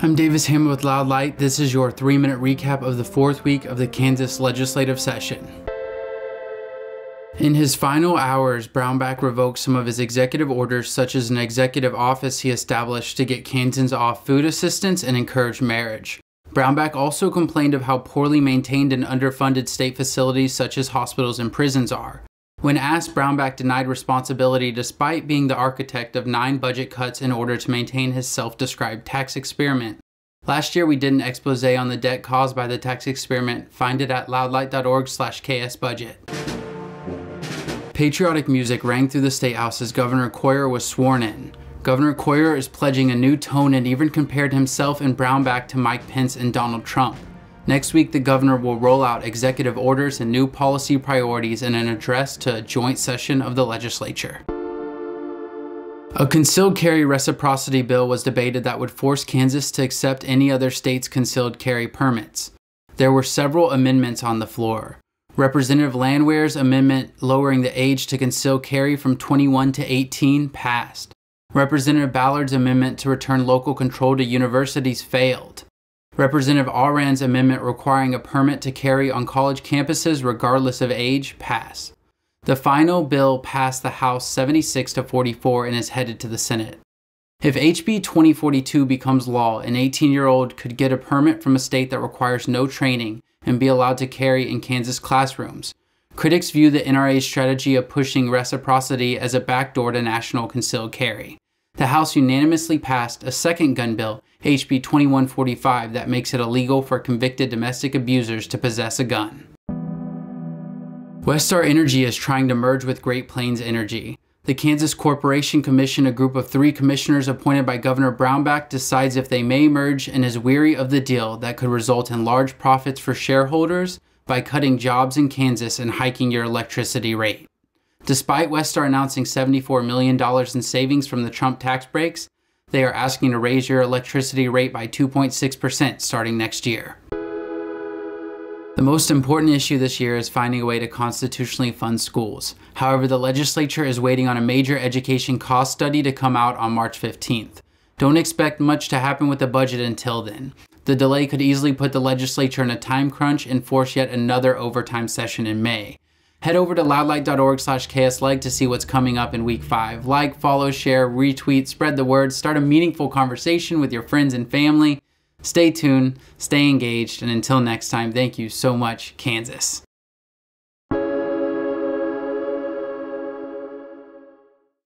I'm Davis Hammer with Loud Light. This is your 3-minute recap of the 4th week of the Kansas legislative session. In his final hours, Brownback revoked some of his executive orders, such as an executive office he established to get Kansans off food assistance and encourage marriage. Brownback also complained of how poorly maintained and underfunded state facilities such as hospitals and prisons are. When asked, Brownback denied responsibility despite being the architect of 9 budget cuts in order to maintain his self-described tax experiment. Last year, we did an expose on the debt caused by the tax experiment. Find it at loudlight.org/ksbudget. Patriotic music rang through the State House as Governor Coyer was sworn in. Governor Coyer is pledging a new tone and even compared himself and Brownback to Mike Pence and Donald Trump. Next week, the governor will roll out executive orders and new policy priorities in an address to a joint session of the legislature. A concealed carry reciprocity bill was debated that would force Kansas to accept any other state's concealed carry permits. There were several amendments on the floor. Representative Landwehr's amendment lowering the age to conceal carry from 21 to 18 passed. Representative Ballard's amendment to return local control to universities failed. Representative Allran's amendment requiring a permit to carry on college campuses regardless of age passed. The final bill passed the House 76-44 and is headed to the Senate. If HB 2042 becomes law, an 18-year-old could get a permit from a state that requires no training and be allowed to carry in Kansas classrooms. Critics view the NRA's strategy of pushing reciprocity as a backdoor to national concealed carry. The House unanimously passed a second gun bill, HB 2145, that makes it illegal for convicted domestic abusers to possess a gun. Westar Energy is trying to merge with Great Plains Energy. The Kansas Corporation Commission, a group of 3 commissioners appointed by Governor Brownback, decides if they may merge and is weary of the deal that could result in large profits for shareholders by cutting jobs in Kansas and hiking your electricity rate. Despite Westar announcing $74 million in savings from the Trump tax breaks, they are asking to raise your electricity rate by 2.6% starting next year. The most important issue this year is finding a way to constitutionally fund schools. However, the legislature is waiting on a major education cost study to come out on March 15th. Don't expect much to happen with the budget until then. The delay could easily put the legislature in a time crunch and force yet another overtime session in May. Head over to loudlight.org/ksleg to see what's coming up in week 5. Like, follow, share, retweet, spread the word, start a meaningful conversation with your friends and family. Stay tuned, stay engaged, and until next time, thank you so much, Kansas.